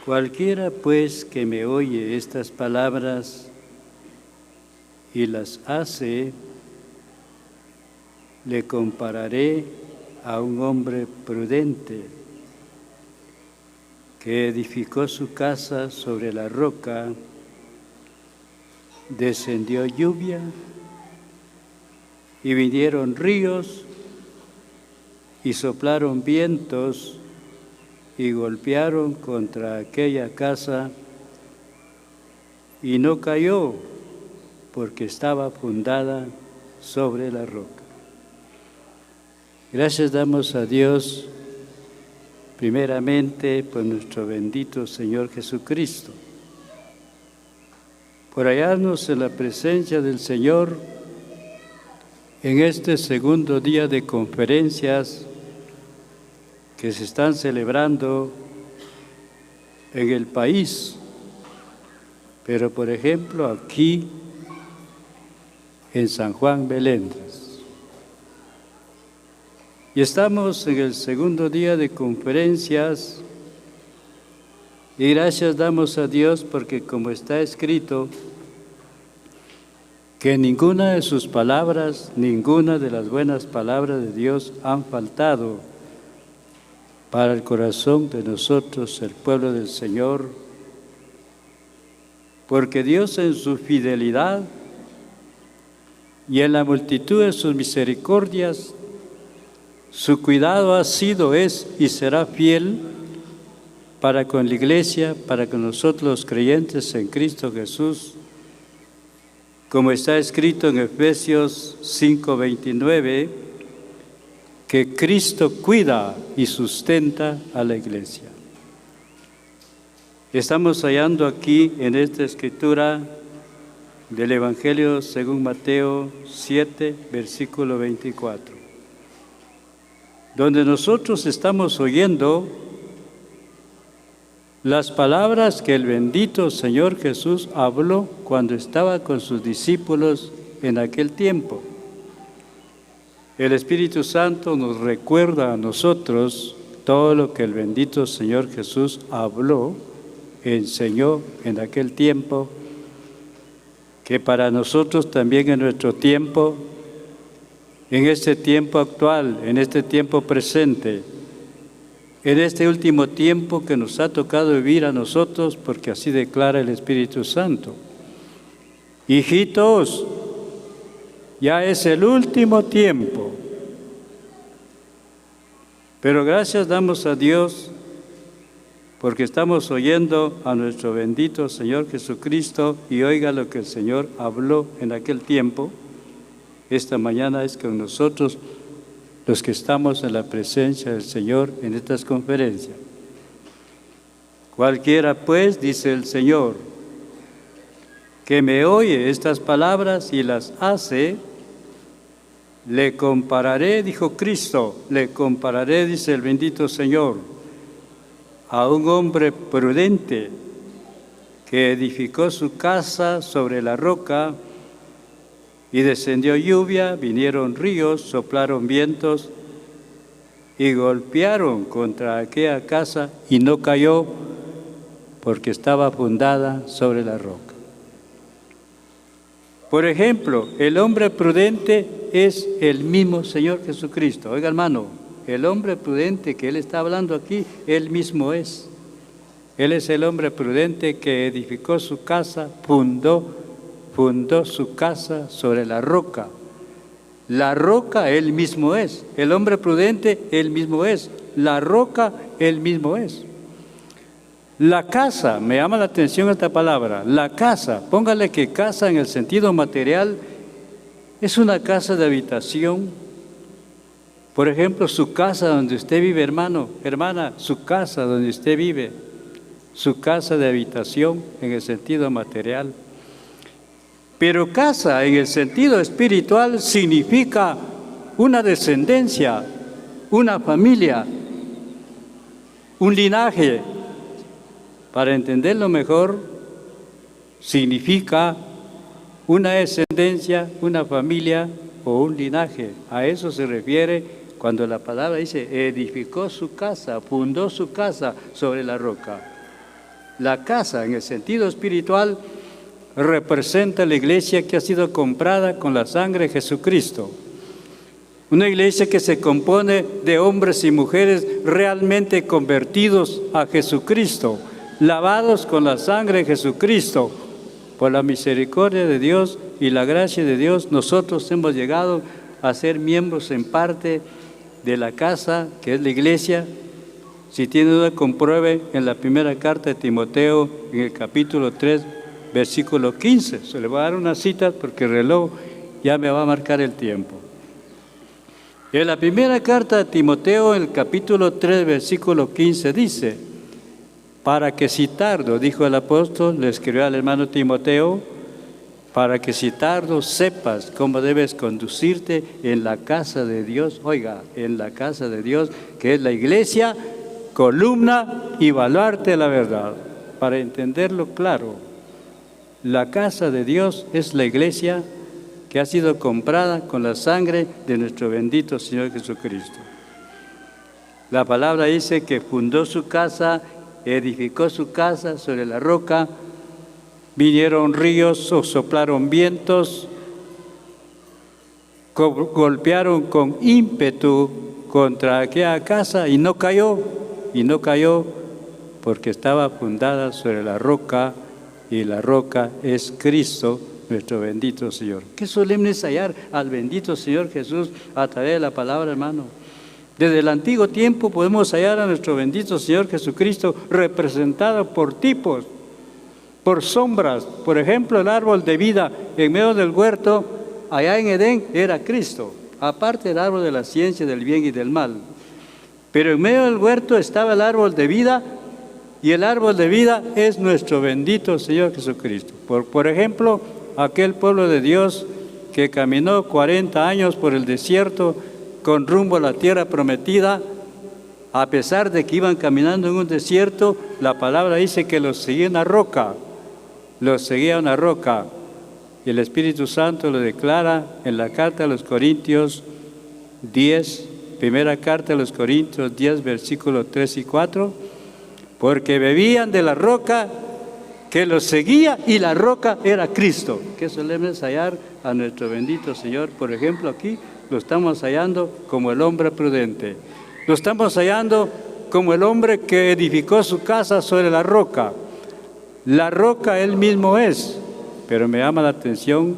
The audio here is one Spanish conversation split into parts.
Cualquiera pues que me oye estas palabras y las hace, le compararé a un hombre prudente que edificó su casa sobre la roca. Descendió lluvia y vinieron ríos y soplaron vientos y golpearon contra aquella casa y no cayó porque estaba fundada sobre la roca. Gracias damos a Dios primeramente por nuestro bendito Señor Jesucristo, por hallarnos en la presencia del Señor en este segundo día de conferencias que se están celebrando en el país, pero por ejemplo aquí en San Juan Melendres. Y estamos en el segundo día de conferencias y gracias damos a Dios porque como está escrito, que ninguna de sus palabras, ninguna de las buenas palabras de Dios han faltado para el corazón de nosotros, el pueblo del Señor, porque Dios en su fidelidad y en la multitud de sus misericordias, su cuidado ha sido, es y será fiel para con la Iglesia, para con nosotros los creyentes en Cristo Jesús, como está escrito en Efesios 5:29, que Cristo cuida y sustenta a la Iglesia. Estamos hallando aquí en esta escritura del Evangelio según Mateo 7, versículo 24, donde nosotros estamos oyendo las palabras que el bendito Señor Jesús habló cuando estaba con sus discípulos en aquel tiempo. El Espíritu Santo nos recuerda a nosotros todo lo que el bendito Señor Jesús habló, enseñó en aquel tiempo, que para nosotros también en nuestro tiempo, en este tiempo actual, en este tiempo presente, en este último tiempo que nos ha tocado vivir a nosotros, porque así declara el Espíritu Santo. Hijitos, ya es el último tiempo. Pero gracias damos a Dios porque estamos oyendo a nuestro bendito Señor Jesucristo y oiga lo que el Señor habló en aquel tiempo. Esta mañana es con nosotros los que estamos en la presencia del Señor en estas conferencias. Cualquiera pues, dice el Señor, que me oye estas palabras y las hace, le compararé, dijo Cristo, le compararé, dice el bendito Señor, a un hombre prudente que edificó su casa sobre la roca y descendió lluvia, vinieron ríos, soplaron vientos y golpearon contra aquella casa y no cayó porque estaba fundada sobre la roca. Por ejemplo, el hombre prudente es el mismo Señor Jesucristo. Oiga, hermano, el hombre prudente que Él está hablando aquí, Él mismo es. Él es el hombre prudente que edificó su casa, fundó su casa sobre la roca. La roca Él mismo es. El hombre prudente Él mismo es. La roca Él mismo es. La casa, me llama la atención esta palabra, la casa, póngale que casa en el sentido material es una casa de habitación. Por ejemplo, su casa donde usted vive, hermano, hermana, su casa donde usted vive, su casa de habitación en el sentido material. Pero casa en el sentido espiritual significa una descendencia, una familia, un linaje. Para entenderlo mejor, significa una descendencia, una familia o un linaje. A eso se refiere cuando la palabra dice, edificó su casa, fundó su casa sobre la roca. La casa, en el sentido espiritual, representa la iglesia que ha sido comprada con la sangre de Jesucristo. Una iglesia que se compone de hombres y mujeres realmente convertidos a Jesucristo, lavados con la sangre de Jesucristo. Por la misericordia de Dios y la gracia de Dios, nosotros hemos llegado a ser miembros en parte de la casa, que es la iglesia. Si tiene duda, compruebe en la primera carta de Timoteo, en el capítulo 3, versículo 15. Se le va a dar unas citas porque el reloj ya me va a marcar el tiempo. En la primera carta de Timoteo, en el capítulo 3, versículo 15, dice: para que si tardo, dijo el apóstol, le escribió al hermano Timoteo, para que si tardo sepas cómo debes conducirte en la casa de Dios. Oiga, en la casa de Dios, que es la iglesia, columna y baluarte de la verdad. Para entenderlo claro, la casa de Dios es la iglesia que ha sido comprada con la sangre de nuestro bendito Señor Jesucristo. La palabra dice que fundó su casa, edificó su casa sobre la roca, vinieron ríos o soplaron vientos, golpearon con ímpetu contra aquella casa y no cayó porque estaba fundada sobre la roca, y la roca es Cristo, nuestro bendito Señor. Qué solemne es hallar al bendito Señor Jesús a través de la palabra, hermano. Desde el antiguo tiempo podemos hallar a nuestro bendito Señor Jesucristo representado por tipos, por sombras. Por ejemplo, el árbol de vida en medio del huerto, allá en Edén, era Cristo. Aparte del árbol de la ciencia del bien y del mal. Pero en medio del huerto estaba el árbol de vida, y el árbol de vida es nuestro bendito Señor Jesucristo. Por ejemplo, aquel pueblo de Dios que caminó 40 años por el desierto con rumbo a la tierra prometida, a pesar de que iban caminando en un desierto, la palabra dice que los seguía una roca, y el Espíritu Santo lo declara en la carta a los Corintios 10, primera carta a los Corintios 10, versículos 3 y 4, porque bebían de la roca que los seguía, y la roca era Cristo. Qué solemne es hallar a nuestro bendito Señor. Por ejemplo, aquí lo estamos hallando como el hombre prudente. Lo estamos hallando como el hombre que edificó su casa sobre la roca. La roca él mismo es, pero me llama la atención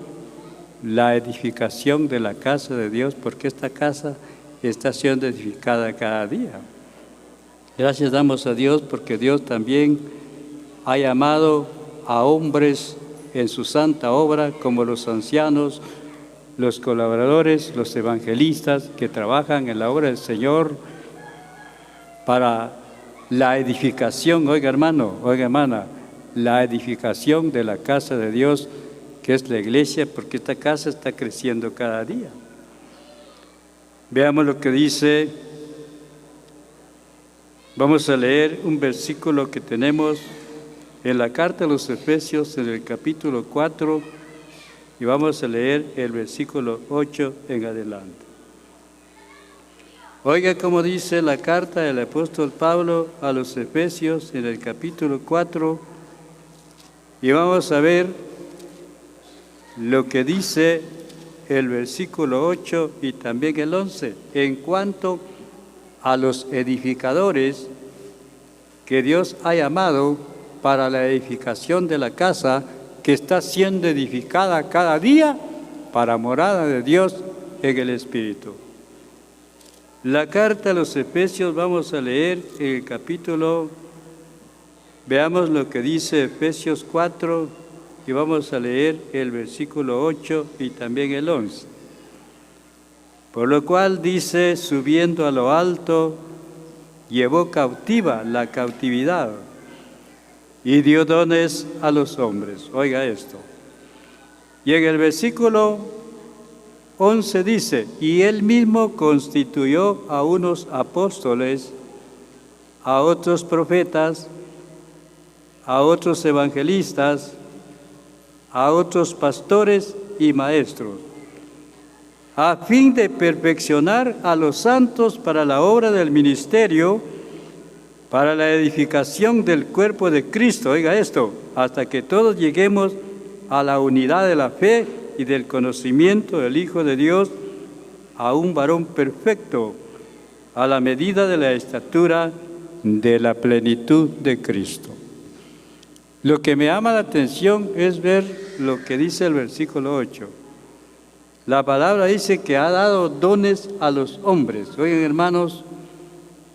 la edificación de la casa de Dios, porque esta casa está siendo edificada cada día. Gracias damos a Dios porque Dios también ha llamado a hombres en su santa obra, como los ancianos, los colaboradores, los evangelistas que trabajan en la obra del Señor para la edificación, oiga hermano, oiga hermana, la edificación de la casa de Dios, que es la iglesia, porque esta casa está creciendo cada día. Veamos lo que dice. Vamos a leer un versículo que tenemos en la carta a los Efesios, en el capítulo 4, y vamos a leer el versículo 8 en adelante. Oiga cómo dice la carta del apóstol Pablo a los Efesios en el capítulo 4, y vamos a ver lo que dice el versículo 8 y también el 11, en cuanto a los edificadores que Dios ha llamado para la edificación de la casa que está siendo edificada cada día para morada de Dios en el Espíritu. La carta a los Efesios vamos a leer en el capítulo, veamos lo que dice Efesios 4 y vamos a leer el versículo 8 y también el 11. Por lo cual dice, subiendo a lo alto, llevó cautiva la cautividad y dio dones a los hombres. Oiga esto. Y en el versículo 11 dice, y él mismo constituyó a unos apóstoles, a otros profetas, a otros evangelistas, a otros pastores y maestros, a fin de perfeccionar a los santos para la obra del ministerio, para la edificación del cuerpo de Cristo, oiga esto, hasta que todos lleguemos a la unidad de la fe y del conocimiento del Hijo de Dios, a un varón perfecto, a la medida de la estatura de la plenitud de Cristo. Lo que me llama la atención es ver lo que dice el versículo 8. La palabra dice que ha dado dones a los hombres. Oigan, hermanos,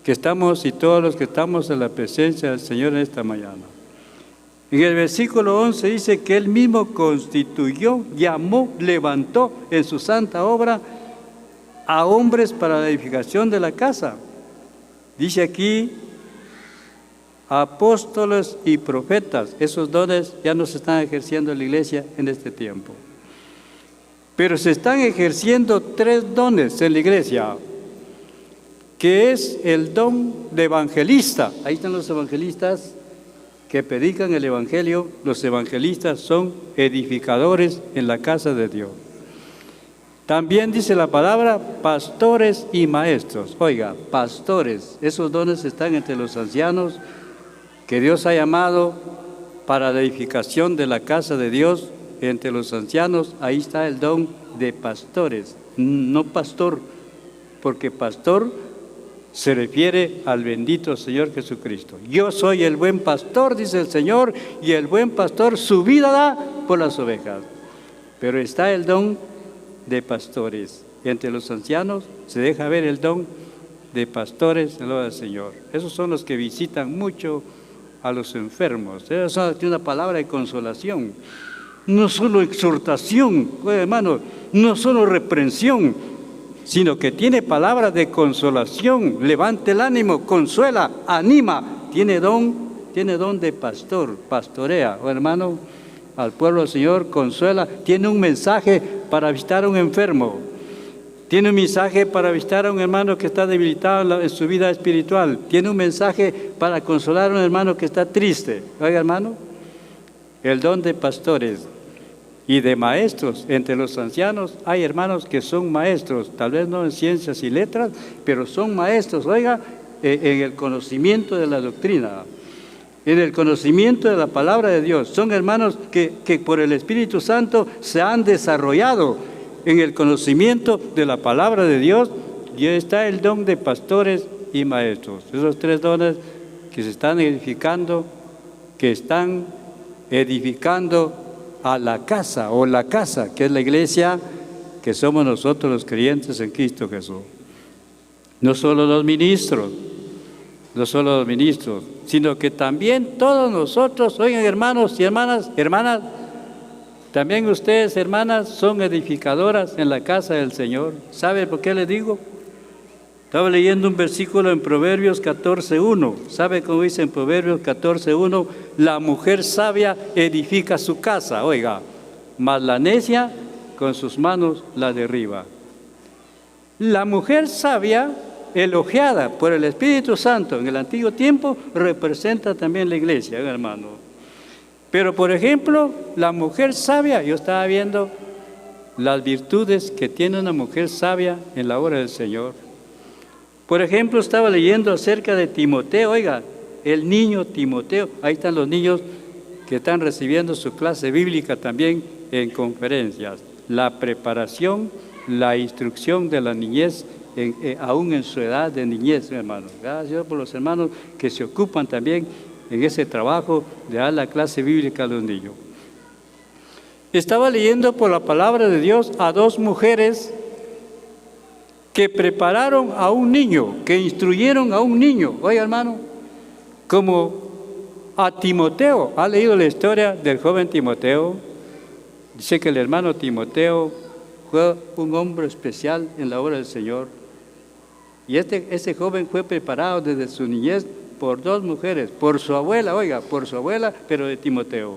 que estamos y todos los que estamos en la presencia del Señor en esta mañana. En el versículo 11 dice que Él mismo constituyó, llamó, levantó en su santa obra a hombres para la edificación de la casa. Dice aquí, apóstoles y profetas. Esos dones ya no se están ejerciendo en la iglesia en este tiempo. Pero se están ejerciendo 3 dones en la iglesia, que es el don de evangelista. Ahí están los evangelistas que predican el evangelio. Los evangelistas son edificadores en la casa de Dios. También dice la palabra pastores y maestros. Oiga, pastores, esos dones están entre los ancianos que Dios ha llamado para la edificación de la casa de Dios. Entre los ancianos, ahí está el don de pastores, no pastor, porque pastor se refiere al bendito Señor Jesucristo. Yo soy el buen pastor, dice el Señor, y el buen pastor su vida da por las ovejas. Pero está el don de pastores. Entre los ancianos se deja ver el don de pastores en lo del Señor. Esos son los que visitan mucho a los enfermos. Eso es una palabra de consolación. No solo exhortación, hermano, no solo reprensión, sino que tiene palabras de consolación, levanta el ánimo, consuela, anima, tiene don de pastor, pastorea, hermano, al pueblo del Señor, consuela, tiene un mensaje para visitar a un enfermo, tiene un mensaje para visitar a un hermano que está debilitado en su vida espiritual, tiene un mensaje para consolar a un hermano que está triste. Oiga, hermano, el don de pastores y de maestros. Entre los ancianos hay hermanos que son maestros, tal vez no en ciencias y letras, pero son maestros, oiga, en el conocimiento de la doctrina, en el conocimiento de la palabra de Dios. Son hermanos que por el Espíritu Santo se han desarrollado en el conocimiento de la palabra de Dios, y está el don de pastores y maestros. Esos 3 dones que se están edificando, a la casa, o la casa, que es la iglesia, que somos nosotros los creyentes en Cristo Jesús. No solo los ministros, sino que también todos nosotros, oigan, hermanos y hermanas, también ustedes, hermanas, son edificadoras en la casa del Señor. ¿Sabe por qué les digo? Estaba leyendo un versículo en Proverbios 14:1. ¿Sabe cómo dice en Proverbios 14:1? La mujer sabia edifica su casa, oiga, mas la necia con sus manos la derriba. La mujer sabia, elogiada por el Espíritu Santo en el antiguo tiempo, representa también la iglesia, hermano. Pero, por ejemplo, la mujer sabia, yo estaba viendo las virtudes que tiene una mujer sabia en la obra del Señor. Por ejemplo, estaba leyendo acerca de Timoteo, oiga, el niño Timoteo. Ahí están los niños que están recibiendo su clase bíblica también en conferencias. La preparación, la instrucción de la niñez, aún en su edad de niñez, hermanos. Gracias por los hermanos que se ocupan también en ese trabajo de dar la clase bíblica a los niños. Estaba leyendo por la palabra de Dios a 2 mujeres que prepararon a un niño, que instruyeron a un niño. Oiga, hermano, como a Timoteo. ¿Ha leído la historia del joven Timoteo? Dice que el hermano Timoteo fue un hombre especial en la obra del Señor. Y ese joven fue preparado desde su niñez por 2 mujeres, por su abuela, oiga, por su abuela, pero de Timoteo.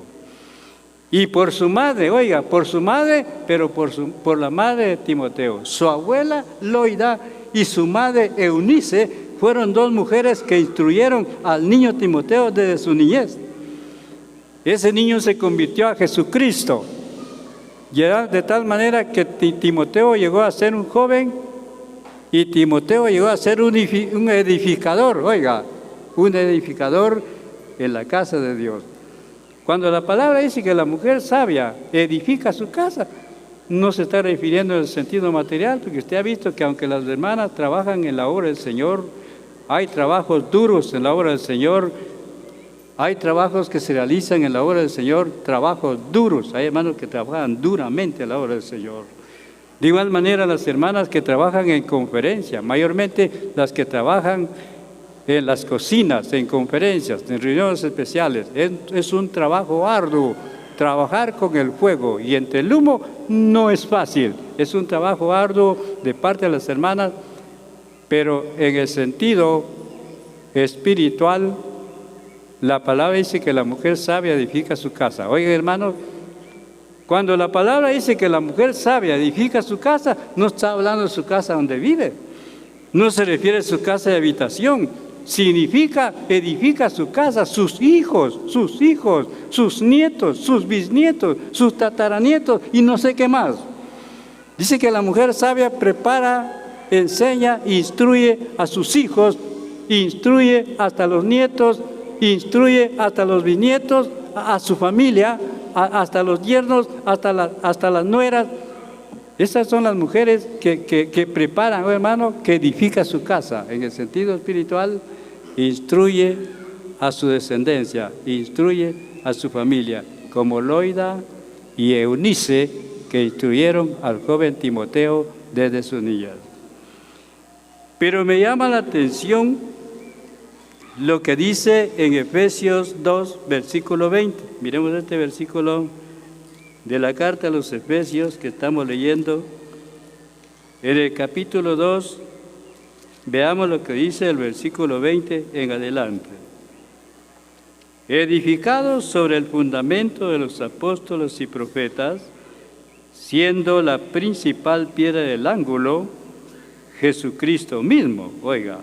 Y por su madre, oiga, por su madre, pero por la madre de Timoteo. Su abuela Loida y su madre Eunice fueron 2 mujeres que instruyeron al niño Timoteo desde su niñez. Ese niño se convirtió a Jesucristo. Y era de tal manera que Timoteo llegó a ser un joven y Timoteo llegó a ser un edificador, oiga, un edificador en la casa de Dios. Cuando la palabra dice que la mujer sabia edifica su casa, no se está refiriendo en el sentido material, porque usted ha visto que aunque las hermanas trabajan en la obra del Señor, hay trabajos duros en la obra del Señor, hay trabajos que se realizan en la obra del Señor, trabajos duros, hay hermanos que trabajan duramente en la obra del Señor. De igual manera las hermanas que trabajan en conferencia, mayormente las que trabajan en las cocinas, en conferencias, en reuniones especiales, es un trabajo arduo. Trabajar con el fuego y entre el humo no es fácil, es un trabajo arduo de parte de las hermanas, pero en el sentido espiritual, la palabra dice que la mujer sabia edifica su casa. Oigan, hermanos, cuando la palabra dice que la mujer sabia edifica su casa, no está hablando de su casa donde vive, no se refiere a su casa de habitación. Significa, edifica su casa, sus hijos, sus nietos, sus bisnietos, sus tataranietos y no sé qué más. Dice que la mujer sabia prepara, enseña, instruye a sus hijos, instruye hasta los nietos, instruye hasta los bisnietos, a su familia, hasta los yernos, hasta las nueras. Esas son las mujeres que preparan, hermano, que edifica su casa. En el sentido espiritual, instruye a su descendencia, instruye a su familia, como Loida y Eunice, que instruyeron al joven Timoteo desde su niñez. Pero me llama la atención lo que dice en Efesios 2, versículo 20. Miremos este versículo de la carta a los Efesios que estamos leyendo. En el capítulo 2, veamos lo que dice el versículo 20 en adelante. Edificados sobre el fundamento de los apóstoles y profetas, siendo la principal piedra del ángulo, Jesucristo mismo, oiga,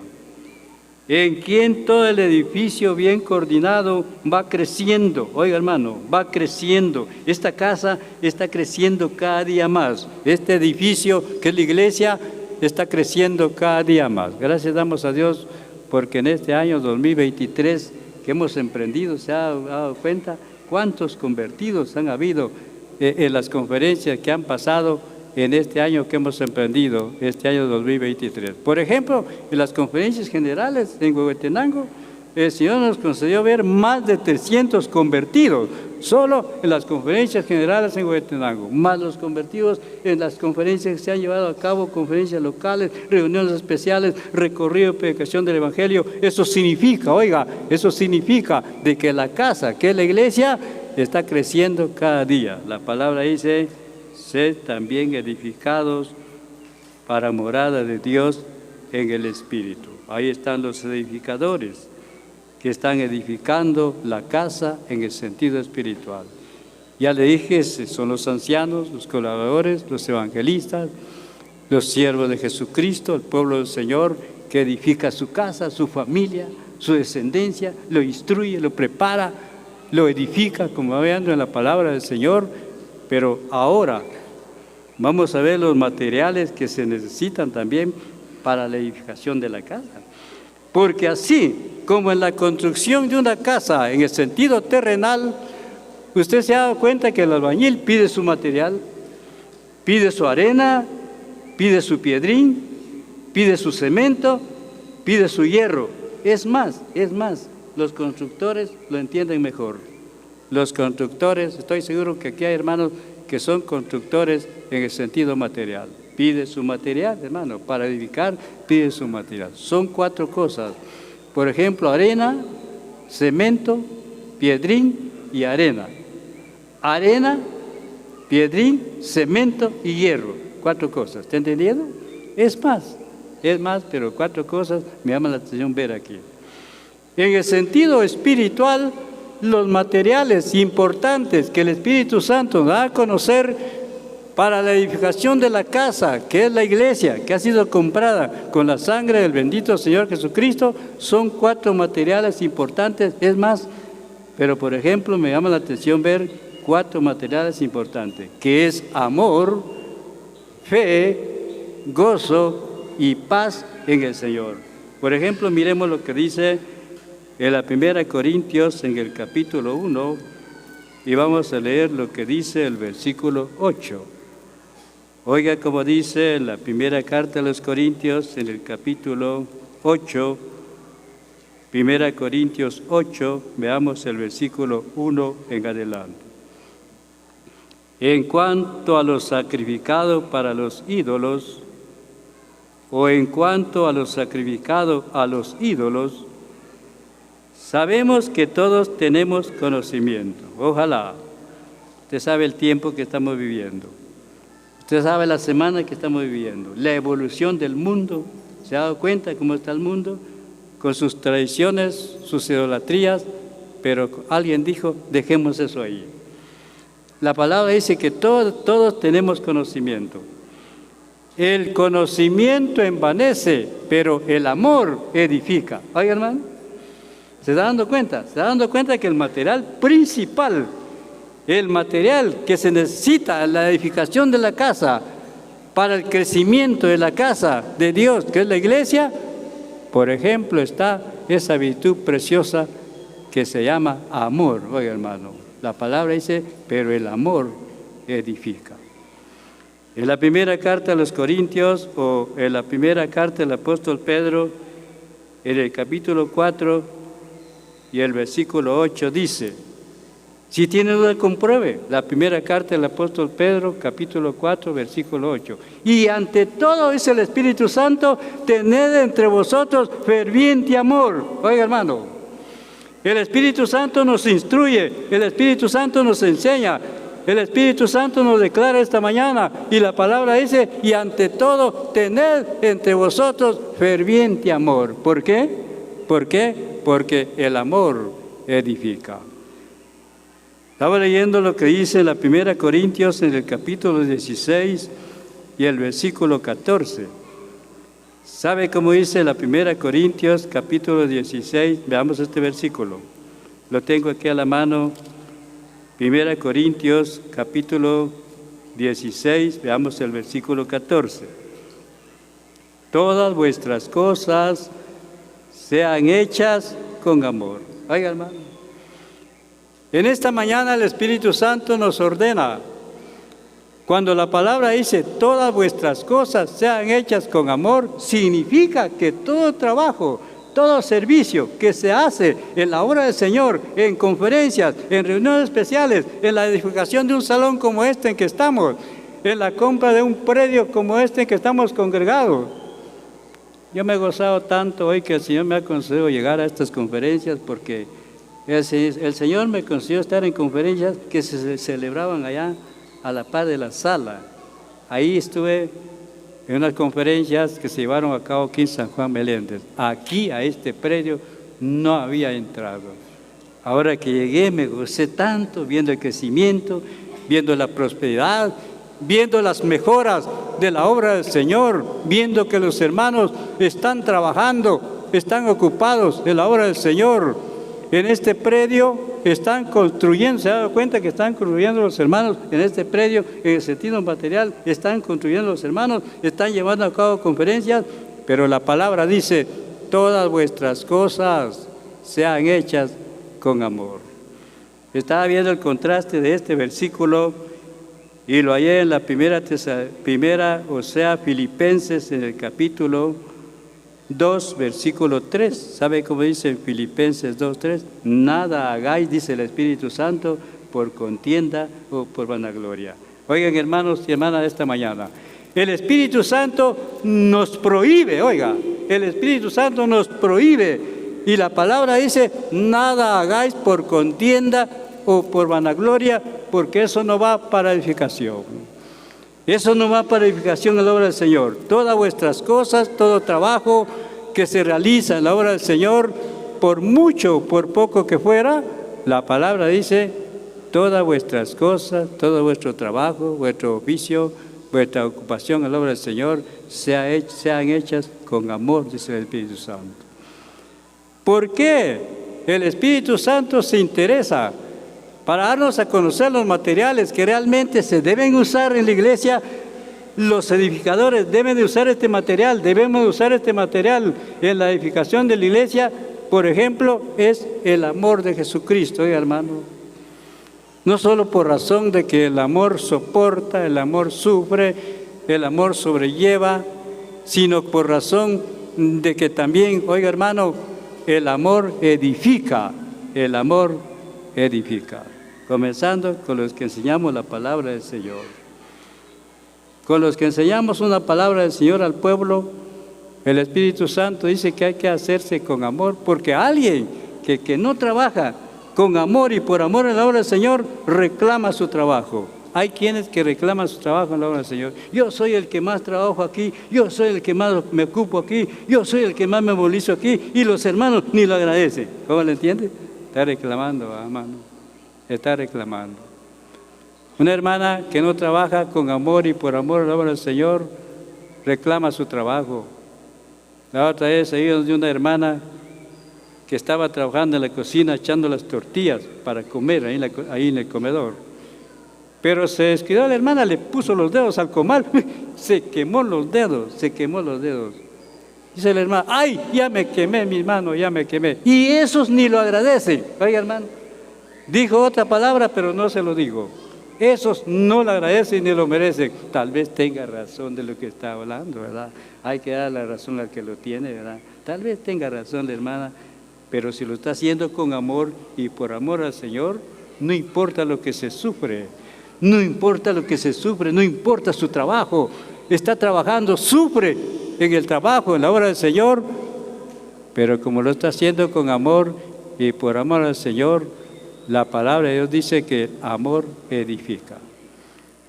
en quien todo el edificio bien coordinado va creciendo. Oiga, hermano, va creciendo. Esta casa está creciendo cada día más. Este edificio, que es la iglesia, está creciendo cada día más. Gracias damos a Dios porque en este año 2023 que hemos emprendido, se ha dado cuenta cuántos convertidos han habido en las conferencias que han pasado en este año que hemos emprendido, este año 2023. Por ejemplo, en las conferencias generales en Huehuetenango, el Señor nos concedió ver más de 300 convertidos, solo en las conferencias generales en Huehuetenango, más los convertidos en las conferencias que se han llevado a cabo, conferencias locales, reuniones especiales, recorrido de predicación del Evangelio. Eso significa, oiga, eso significa de que la casa, que es la iglesia, está creciendo cada día. La palabra dice: sed también edificados para morada de Dios en el Espíritu. Ahí están los edificadores que están edificando la casa en el sentido espiritual. Ya le dije, son los ancianos, los colaboradores, los evangelistas, los siervos de Jesucristo, el pueblo del Señor, que edifica su casa, su familia, su descendencia, lo instruye, lo prepara, lo edifica, como vean en la palabra del Señor. Pero ahora vamos a ver los materiales que se necesitan también para la edificación de la casa. Porque así como en la construcción de una casa, en el sentido terrenal, usted se ha dado cuenta que el albañil pide su material, pide su arena, pide su piedrín, pide su cemento, pide su hierro. Es más, los constructores lo entienden mejor. Los constructores, estoy seguro que aquí hay hermanos que son constructores en el sentido material. Pide su material, hermano, para edificar, pide su material. Son 4 cosas. Por ejemplo, arena, cemento, piedrín y arena. Arena, piedrín, cemento y hierro. 4 cosas. ¿Está entendiendo? Es más, pero 4 cosas me llama la atención ver aquí. En el sentido espiritual, los materiales importantes que el Espíritu Santo da a conocer para la edificación de la casa, que es la iglesia, que ha sido comprada con la sangre del bendito Señor Jesucristo, son 4 materiales importantes. Es más, pero por ejemplo me llama la atención ver 4 materiales importantes, que es amor, fe, gozo y paz en el Señor. Por ejemplo, miremos lo que dice en la 1 Corintios, en el capítulo 1, y vamos a leer lo que dice el versículo 8. Oiga como dice en la primera carta a los Corintios, en el capítulo 8, 1 Corintios 8, veamos el versículo 1 en adelante. En cuanto a lo sacrificado para los ídolos, o en cuanto a lo sacrificado a los ídolos, sabemos que todos tenemos conocimiento. Ojalá. Usted sabe el tiempo que estamos viviendo. Usted sabe la semana que estamos viviendo. La evolución del mundo. ¿Se ha dado cuenta cómo está el mundo? Con sus tradiciones, sus idolatrías. Pero alguien dijo, dejemos eso ahí. La palabra dice que todos tenemos conocimiento. El conocimiento envanece, pero el amor edifica. Oiga, hermano, ¿se está dando cuenta? ¿Se está dando cuenta que el material principal, el material que se necesita en la edificación de la casa, para el crecimiento de la casa de Dios, que es la iglesia, por ejemplo, está esa virtud preciosa que se llama amor? Oiga, hermano, la palabra dice, pero el amor edifica. En la primera carta a los Corintios, o en la primera carta del apóstol Pedro, en el capítulo 4 y el versículo 8 dice, si tiene duda compruebe, la primera carta del apóstol Pedro, capítulo 4, versículo 8. Y ante todo, dice el Espíritu Santo, tened entre vosotros ferviente amor. Oiga, hermano, el Espíritu Santo nos instruye, el Espíritu Santo nos enseña. El Espíritu Santo nos declara esta mañana y la palabra dice, y ante todo, tened entre vosotros ferviente amor. ¿Por qué? ¿Por qué? Porque el amor edifica. Estaba leyendo lo que dice la 1 Corintios en el capítulo 16 y el versículo 14. ¿Sabe cómo dice la 1 Corintios capítulo 16? Veamos este versículo. Lo tengo aquí a la mano. 1 Corintios, capítulo 16, veamos el versículo 14. Todas vuestras cosas sean hechas con amor. Oiga, hermano, en esta mañana el Espíritu Santo nos ordena, cuando la palabra dice, todas vuestras cosas sean hechas con amor, significa que todo trabajo, todo servicio que se hace en la obra del Señor, en conferencias, en reuniones especiales, en la edificación de un salón como este en que estamos, en la compra de un predio como este en que estamos congregados. Yo me he gozado tanto hoy que el Señor me ha concedido llegar a estas conferencias porque el Señor me concedió estar en conferencias que se celebraban allá a la par de la sala. Ahí estuve en unas conferencias que se llevaron a cabo aquí en San Juan Meléndez. Aquí, a este predio, no había entrado. Ahora que llegué, me gocé tanto viendo el crecimiento, viendo la prosperidad, viendo las mejoras de la obra del Señor, viendo que los hermanos están trabajando, están ocupados de la obra del Señor. En este predio están construyendo, se ha dado cuenta que están construyendo los hermanos en este predio, en el sentido material, están construyendo los hermanos, están llevando a cabo conferencias, pero la palabra dice, todas vuestras cosas sean hechas con amor. Estaba viendo el contraste de este versículo y lo hallé en la Filipenses en el capítulo 2, versículo 3. ¿Sabe cómo dice en Filipenses 2, 3? Nada hagáis, dice el Espíritu Santo, por contienda o por vanagloria. Oigan, hermanos y hermanas de esta mañana, el Espíritu Santo nos prohíbe, oiga, el Espíritu Santo nos prohíbe, y la palabra dice, nada hagáis por contienda o por vanagloria, porque eso no va para edificación. Eso no va para edificación en la obra del Señor. Todas vuestras cosas, todo trabajo que se realiza en la obra del Señor, por mucho, por poco que fuera, la palabra dice, todas vuestras cosas, todo vuestro trabajo, vuestro oficio, vuestra ocupación en la obra del Señor, sean hechas con amor, dice el Espíritu Santo. ¿Por qué el Espíritu Santo se interesa? Para darnos a conocer los materiales que realmente se deben usar en la iglesia. Los edificadores deben de usar este material, debemos de usar este material en la edificación de la iglesia por ejemplo, es el amor de Jesucristo, hermano. No solo por razón de que el amor soporta, el amor sufre, el amor sobrelleva, sino por razón de que también, oiga hermano, el amor edifica, el amor edifica. Comenzando con los que enseñamos la palabra del Señor. Con los que enseñamos una palabra del Señor al pueblo, el Espíritu Santo dice que hay que hacerse con amor, porque alguien que no trabaja con amor y por amor en la obra del Señor, reclama su trabajo. Hay quienes que reclaman su trabajo en la obra del Señor. Yo soy el que más trabajo aquí, yo soy el que más me ocupo aquí, yo soy el que más me movilizo aquí, y los hermanos ni lo agradecen. ¿Cómo le entiende? Está reclamando, hermano. Está reclamando. Una hermana que no trabaja con amor y por amor en la obra del Señor, reclama su trabajo. La otra vez he ido de una hermana que estaba trabajando en la cocina echando las tortillas para comer ahí en el comedor. Pero se descuidó la hermana, le puso los dedos al comal, se quemó los dedos. Dice la hermana, ¡ay, ya me quemé, mi hermano, ya me quemé! Y esos ni lo agradecen. Oiga, hermano, dijo otra palabra, pero no se lo digo. Esos no lo agradecen ni lo merecen. Tal vez tenga razón de lo que está hablando, ¿verdad? Hay que dar la razón al que lo tiene, ¿verdad? Tal vez tenga razón la hermana, pero si lo está haciendo con amor y por amor al Señor, no importa lo que se sufre, no importa lo que se sufre, no importa su trabajo, está trabajando, sufre en el trabajo, en la obra del Señor, pero como lo está haciendo con amor y por amor al Señor, la palabra de Dios dice que el amor edifica.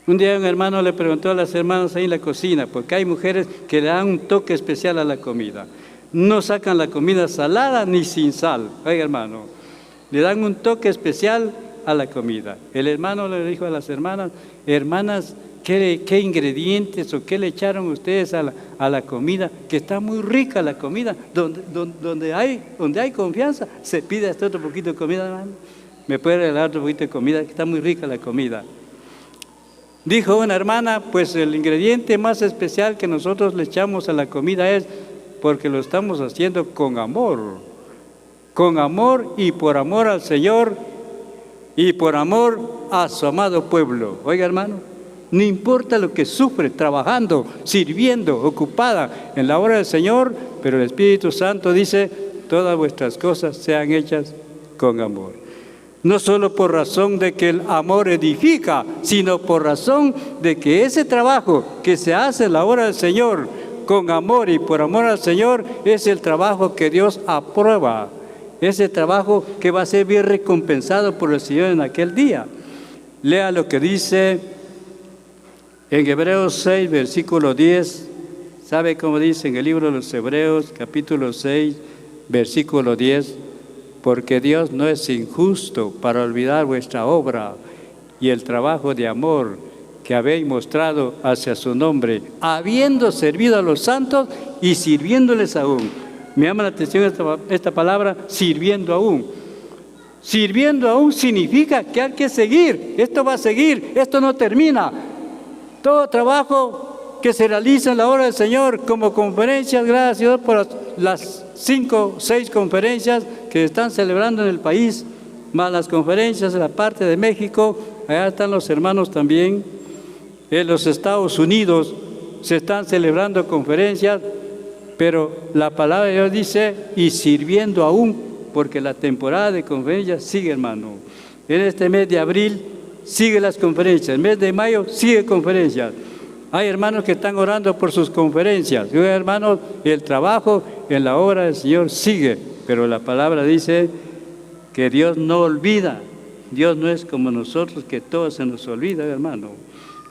Un día un hermano le preguntó a las hermanas ahí en la cocina, porque hay mujeres que le dan un toque especial a la comida. No sacan la comida salada ni sin sal. Oiga, hermano, le dan un toque especial a la comida. El hermano le dijo a las hermanas, hermanas, ¿qué ingredientes o qué le echaron ustedes a la comida? Que está muy rica la comida. Donde hay confianza, se pide hasta otro poquito de comida, hermano. ¿Me puede regalar otro poquito de comida? Que está muy rica la comida. Dijo una hermana, pues el ingrediente más especial que nosotros le echamos a la comida es porque lo estamos haciendo con amor y por amor al Señor y por amor a su amado pueblo. Oiga, hermano, no importa lo que sufre, trabajando, sirviendo, ocupada en la obra del Señor, pero el Espíritu Santo dice, todas vuestras cosas sean hechas con amor. No solo por razón de que el amor edifica, sino por razón de que ese trabajo que se hace en la obra del Señor, con amor y por amor al Señor, es el trabajo que Dios aprueba. Ese trabajo que va a ser bien recompensado por el Señor en aquel día. Lea lo que dice en Hebreos 6, versículo 10. ¿Sabe cómo dice en el libro de los Hebreos, capítulo 6, versículo 10? Porque Dios no es injusto para olvidar vuestra obra y el trabajo de amor que habéis mostrado hacia su nombre, habiendo servido a los santos y sirviéndoles aún. Me llama la atención esta palabra, sirviendo aún. Sirviendo aún significa que hay que seguir. Esto va a seguir, esto no termina. Todo trabajo que se realiza en la obra del Señor, como conferencias, gracias a Dios por las 5 o 6 conferencias que se están celebrando en el país, más las conferencias en la parte de México, allá están los hermanos también. En los Estados Unidos se están celebrando conferencias, pero la palabra de Dios dice, y sirviendo aún, porque la temporada de conferencias sigue, hermano. En este mes de abril sigue las conferencias, el mes de mayo sigue conferencias. Hay hermanos que están orando por sus conferencias. Y hermanos, el trabajo en la obra del Señor sigue, pero la palabra dice que Dios no olvida. Dios no es como nosotros, que todo se nos olvida, hermano.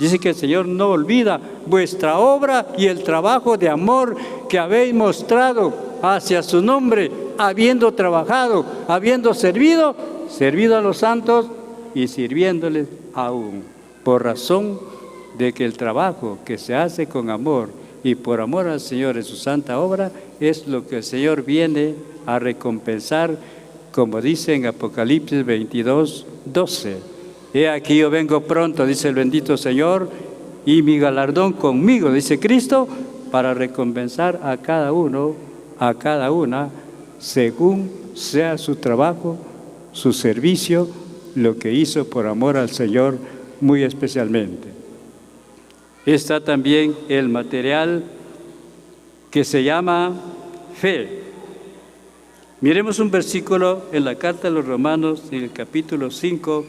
Dice que el Señor no olvida vuestra obra y el trabajo de amor que habéis mostrado hacia su nombre, habiendo trabajado, habiendo servido a los santos y sirviéndoles aún, por razón de que el trabajo que se hace con amor y por amor al Señor en su santa obra es lo que el Señor viene a recompensar, como dice en Apocalipsis 22, 12. He aquí yo vengo pronto, dice el bendito Señor, y mi galardón conmigo, dice Cristo, para recompensar a cada uno, a cada una, según sea su trabajo, su servicio, lo que hizo por amor al Señor muy especialmente. Está también el material que se llama fe. Miremos un versículo en la carta a los Romanos, en el capítulo 5,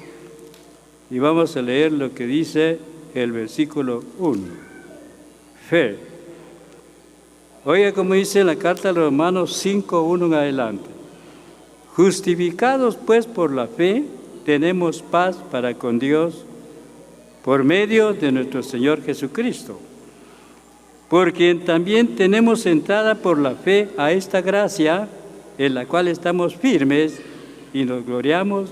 y vamos a leer lo que dice el versículo 1. Fe. Oiga como dice en la carta a los Romanos 5, 1 en adelante. Justificados pues por la fe, tenemos paz para con Dios por medio de nuestro Señor Jesucristo, por quien también tenemos entrada por la fe a esta gracia en la cual estamos firmes y nos gloriamos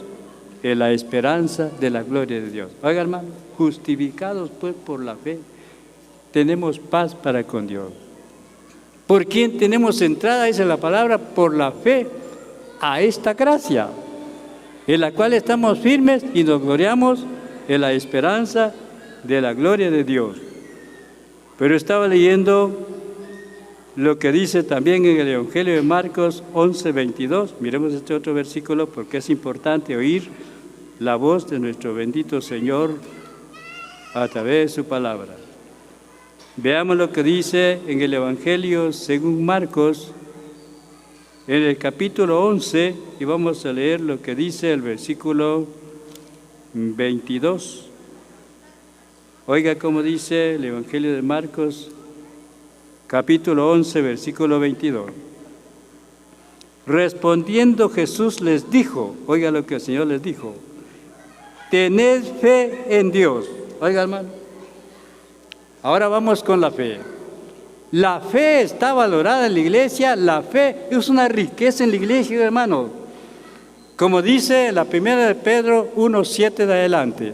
en la esperanza de la gloria de Dios. Oiga, hermano, justificados pues por la fe, tenemos paz para con Dios. ¿Por quién tenemos entrada? Dice la palabra, por la fe a esta gracia, en la cual estamos firmes y nos gloriamos en la esperanza de la gloria de Dios. Pero estaba leyendo lo que dice también en el Evangelio de Marcos 11:22. Miremos este otro versículo porque es importante oír la voz de nuestro bendito Señor a través de su palabra. Veamos lo que dice en el Evangelio según Marcos, en el capítulo 11, y vamos a leer lo que dice el versículo 22. Oiga cómo dice el Evangelio de Marcos, capítulo 11, versículo 22. Respondiendo Jesús les dijo, oiga lo que el Señor les dijo, tened fe en Dios. Oiga, hermano, ahora vamos con la fe. La fe está valorada en la iglesia, la fe es una riqueza en la iglesia, hermano. Como dice la primera de Pedro 1:7 de adelante,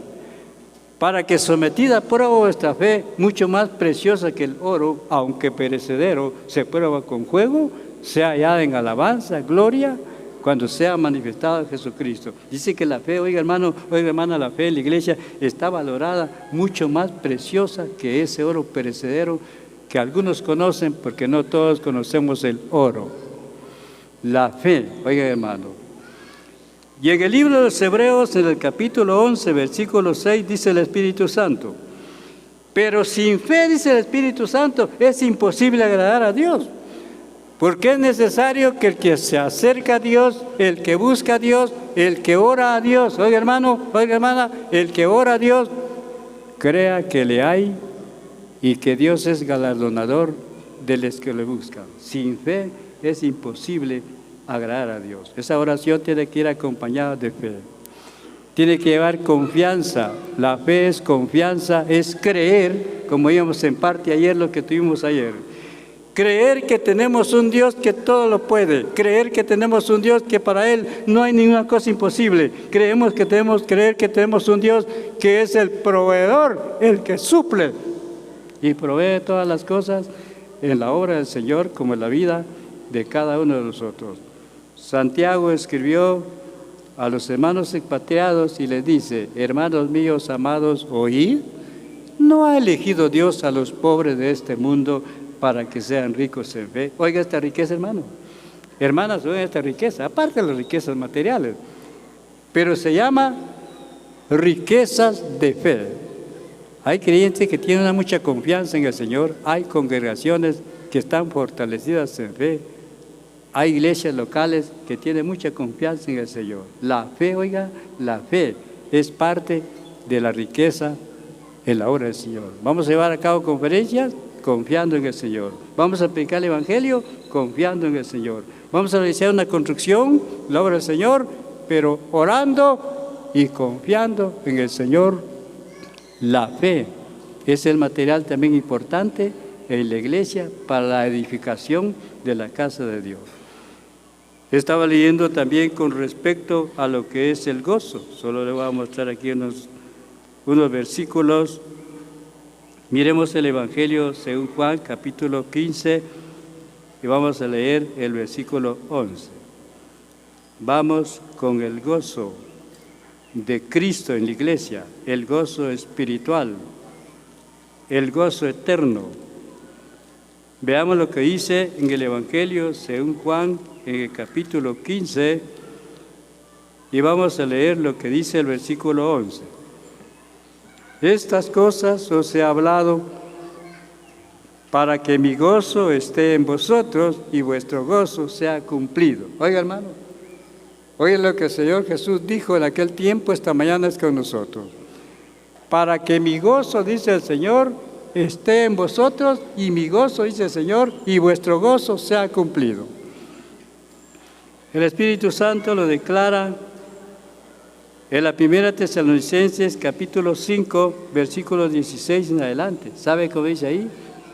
para que sometida a prueba vuestra fe, mucho más preciosa que el oro, aunque perecedero, se prueba con fuego, sea hallada en alabanza, gloria, cuando sea manifestado Jesucristo. Dice que la fe, oiga hermano, oiga hermana, la fe en la iglesia está valorada mucho más preciosa que ese oro perecedero que algunos conocen, porque no todos conocemos el oro. La fe, oiga hermano. Y en el libro de los Hebreos, en el capítulo 11, versículo 6, dice el Espíritu Santo, pero sin fe, dice el Espíritu Santo, es imposible agradar a Dios, porque es necesario que el que se acerca a Dios, el que busca a Dios, el que ora a Dios, oiga hermano, oiga hermana, el que ora a Dios, crea que le hay y que Dios es galardonador de los que le buscan. Sin fe es imposible agradar a Dios. Esa oración tiene que ir acompañada de fe. Tiene que llevar confianza. La fe es confianza, es creer, como íbamos en parte ayer, lo que tuvimos ayer. Creer que tenemos un Dios que todo lo puede. Creer que tenemos un Dios que para Él no hay ninguna cosa imposible. Creer que tenemos un Dios que es el proveedor, el que suple y provee todas las cosas en la obra del Señor como en la vida de cada uno de nosotros. Santiago escribió a los hermanos expatriados y les dice, hermanos míos amados, oíd, ¿no ha elegido Dios a los pobres de este mundo para que sean ricos en fe? Oiga esta riqueza, hermano. Hermanas, oiga esta riqueza, aparte de las riquezas materiales, pero se llama riquezas de fe. Hay creyentes que tienen mucha confianza en el Señor, hay congregaciones que están fortalecidas en fe, hay iglesias locales que tienen mucha confianza en el Señor. La fe, oiga, la fe es parte de la riqueza en la obra del Señor. Vamos a llevar a cabo conferencias confiando en el Señor. Vamos a predicar el Evangelio confiando en el Señor. Vamos a realizar una construcción, la obra del Señor, pero orando y confiando en el Señor. La fe es el material también importante en la iglesia para la edificación de la casa de Dios. Estaba leyendo también con respecto a lo que es el gozo. Solo le voy a mostrar aquí unos versículos. Miremos el Evangelio según Juan, capítulo 15, y vamos a leer el versículo 11. Vamos con el gozo de Cristo en la iglesia, el gozo espiritual, el gozo eterno. Veamos lo que dice en el Evangelio según Juan, en el capítulo 15 y vamos a leer lo que dice el versículo 11. Estas cosas os he hablado para que mi gozo esté en vosotros y vuestro gozo sea cumplido. Oiga, hermano, oiga lo que el Señor Jesús dijo en aquel tiempo, esta mañana es con nosotros. Para que mi gozo, dice el Señor, esté en vosotros y mi gozo, dice el Señor, y vuestro gozo sea cumplido. El Espíritu Santo lo declara en la primera Tesalonicenses, capítulo 5, versículos 16 en adelante. ¿Sabe cómo dice ahí?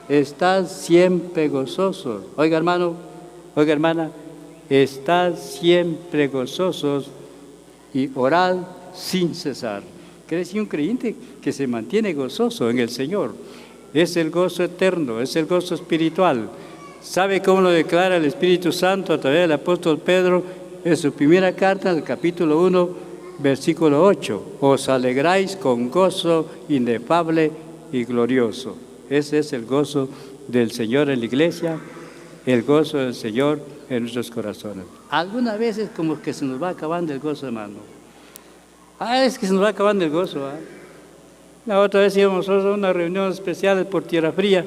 Estad siempre gozosos. Oiga, hermano, oiga, hermana, estad siempre gozosos y orad sin cesar. Quiere decir un creyente que se mantiene gozoso en el Señor. Es el gozo eterno, es el gozo espiritual. ¿Sabe cómo lo declara el Espíritu Santo a través del apóstol Pedro en su primera carta, en el capítulo 1, versículo 8? Os alegráis con gozo inefable y glorioso. Ese es el gozo del Señor en la iglesia, el gozo del Señor en nuestros corazones. Algunas veces como que se nos va acabando el gozo, hermano. Es que se nos va acabando el gozo. La otra vez íbamos a una reunión especial por Tierra Fría.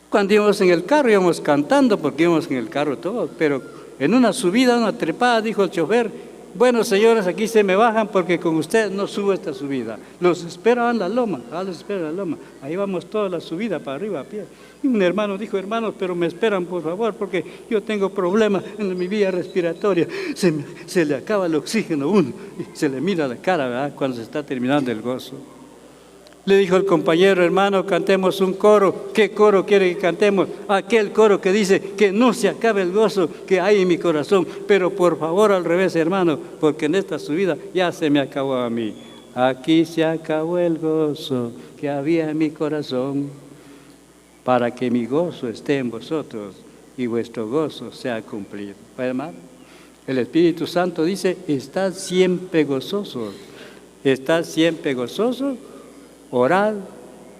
Cuando íbamos en el carro íbamos cantando, porque íbamos en el carro todos, pero en una subida, una trepada, dijo el chofer: bueno, señores, aquí se me bajan porque con ustedes no subo esta subida. Los espero en la loma, los espero en la loma. Ahí vamos toda la subida para arriba a pie. Y un hermano dijo: hermanos, pero me esperan por favor porque yo tengo problemas en mi vía respiratoria. Se le acaba el oxígeno a uno y se le mira la cara, ¿verdad?, cuando se está terminando el gozo. Le dijo el compañero: hermano, cantemos un coro. ¿Qué coro quiere que cantemos? Aquel coro que dice que no se acabe el gozo que hay en mi corazón. Pero por favor al revés, hermano, porque en esta subida ya se me acabó a mí. Aquí se acabó el gozo que había en mi corazón, para que mi gozo esté en vosotros y vuestro gozo sea cumplido. Hermano, el Espíritu Santo dice: estad siempre gozosos. Estad siempre gozosos. Orad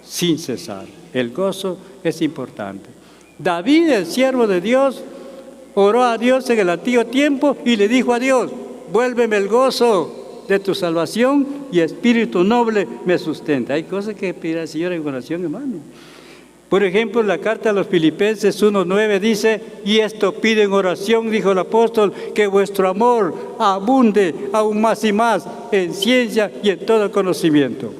sin cesar. El gozo es importante. David, el siervo de Dios, oró a Dios en el antiguo tiempo y le dijo a Dios: vuélveme el gozo de tu salvación y espíritu noble me sustenta. Hay cosas que pedir al Señor en oración, hermano. Por ejemplo, en la carta a los Filipenses 1:9 dice: y esto pide en oración, dijo el apóstol, que vuestro amor abunde aún más y más en ciencia y en todo conocimiento.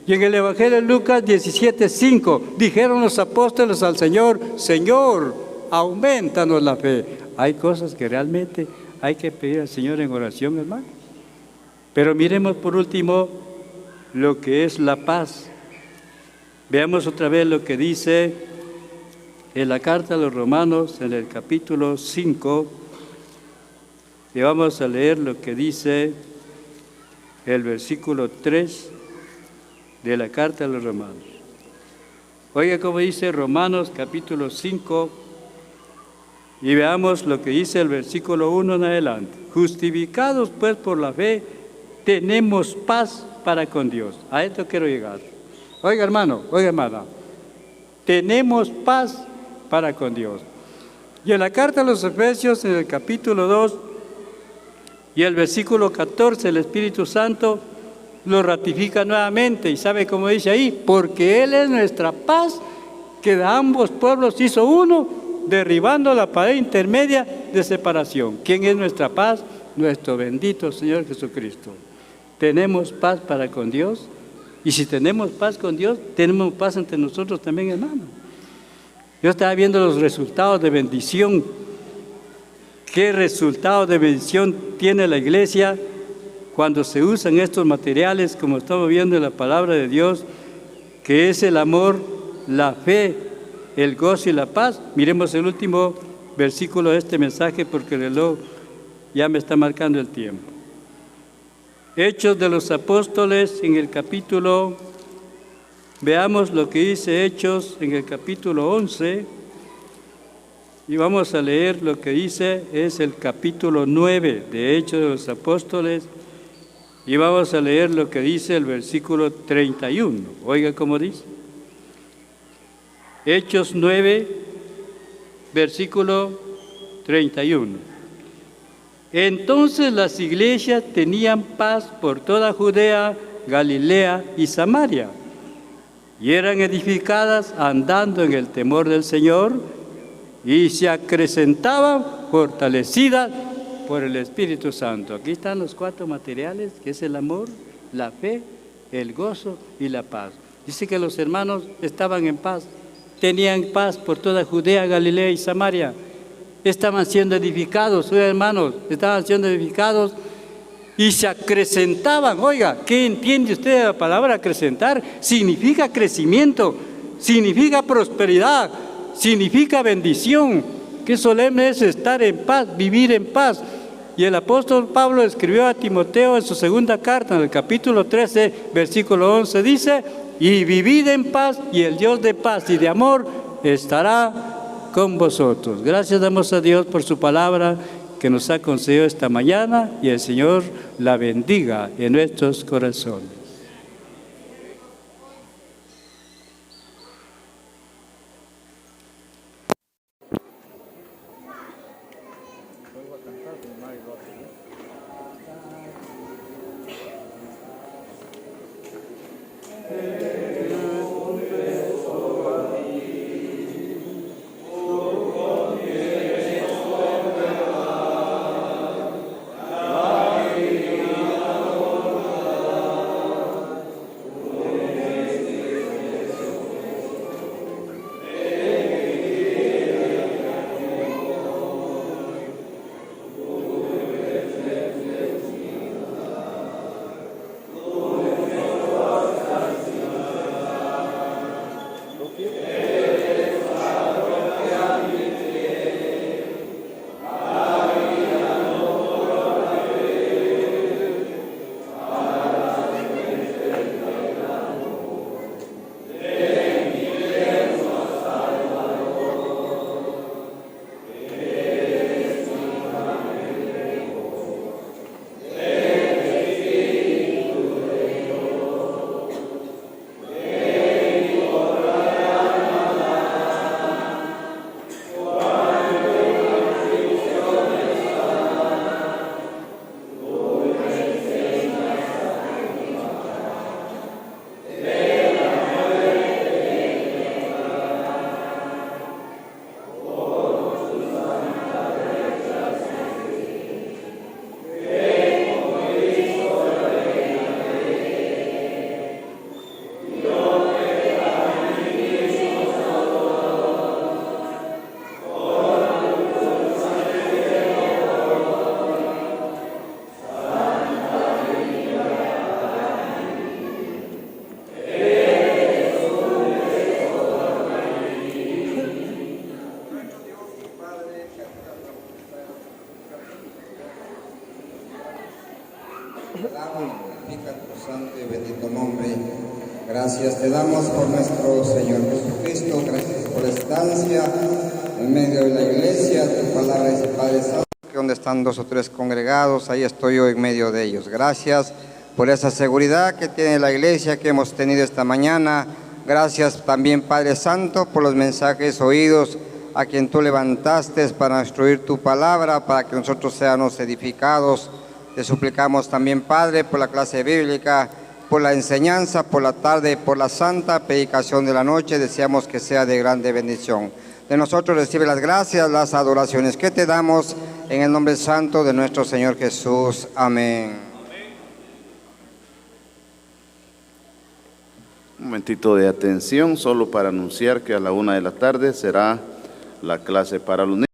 Y en el Evangelio de Lucas 17:5 dijeron los apóstoles al Señor: Señor, aumentanos la fe. Hay cosas que realmente hay que pedir al Señor en oración, hermano. Pero miremos por último lo que es la paz. Veamos otra vez lo que dice en la carta a los Romanos, en el capítulo 5, y vamos a leer lo que dice el versículo 3 de la carta a los Romanos. Oiga cómo dice Romanos capítulo 5, y veamos lo que dice el versículo 1 en adelante. Justificados pues por la fe, tenemos paz para con Dios. A esto quiero llegar. Oiga hermano, oiga hermana, tenemos paz para con Dios. Y en la carta a los Efesios, en el capítulo 2 y el versículo 14, el Espíritu Santo lo ratifica nuevamente. ¿Y sabe cómo dice ahí? Porque Él es nuestra paz, que de ambos pueblos hizo uno, derribando la pared intermedia de separación. ¿Quién es nuestra paz? Nuestro bendito Señor Jesucristo. Tenemos paz para con Dios. Y si tenemos paz con Dios, tenemos paz entre nosotros también, hermano. Yo estaba viendo los resultados de bendición. ¿Qué resultado de bendición tiene la iglesia cuando se usan estos materiales, como estamos viendo en la palabra de Dios, que es el amor, la fe, el gozo y la paz? Miremos el último versículo de este mensaje, porque el reloj ya me está marcando el tiempo. Hechos de los Apóstoles, en el capítulo, veamos lo que dice Hechos en el capítulo 11, y vamos a leer lo que dice, es el capítulo 9 de Hechos de los Apóstoles, y vamos a leer lo que dice el versículo 31. Oiga cómo dice. Hechos 9, versículo 31. Entonces las iglesias tenían paz por toda Judea, Galilea y Samaria, y eran edificadas andando en el temor del Señor, y se acrecentaban fortalecidas por el Espíritu Santo. Aquí están los 4 materiales, que es el amor, la fe, el gozo y la paz. Dice que los hermanos estaban en paz, tenían paz por toda Judea, Galilea y Samaria. Estaban siendo edificados, sus hermanos, estaban siendo edificados y se acrecentaban. Oiga, ¿qué entiende usted de la palabra acrecentar? Significa crecimiento, significa prosperidad, significa bendición. Qué solemne es estar en paz, vivir en paz. Y el apóstol Pablo escribió a Timoteo en su segunda carta, en el capítulo 13, versículo 11, dice: y vivid en paz, y el Dios de paz y de amor estará con vosotros. Gracias damos a Dios por su palabra que nos ha concedido esta mañana, y el Señor la bendiga en nuestros corazones. Glorifica tu santo y bendito nombre. Gracias te damos por nuestro Señor Jesucristo. Gracias por la estancia en medio de la iglesia. Tu palabra es Padre Santo. Donde están 2 o 3 congregados, ahí estoy yo en medio de ellos. Gracias por esa seguridad que tiene la iglesia que hemos tenido esta mañana. Gracias también, Padre Santo, por los mensajes oídos a quien tú levantaste para instruir tu palabra, para que nosotros seamos edificados. Te suplicamos también, Padre, por la clase bíblica, por la enseñanza, por la tarde, por la santa predicación de la noche. Deseamos que sea de grande bendición. De nosotros recibe las gracias, las adoraciones que te damos en el nombre santo de nuestro Señor Jesús. Amén. Un momentito de atención, solo para anunciar que a la 1 de la tarde será la clase para los niños.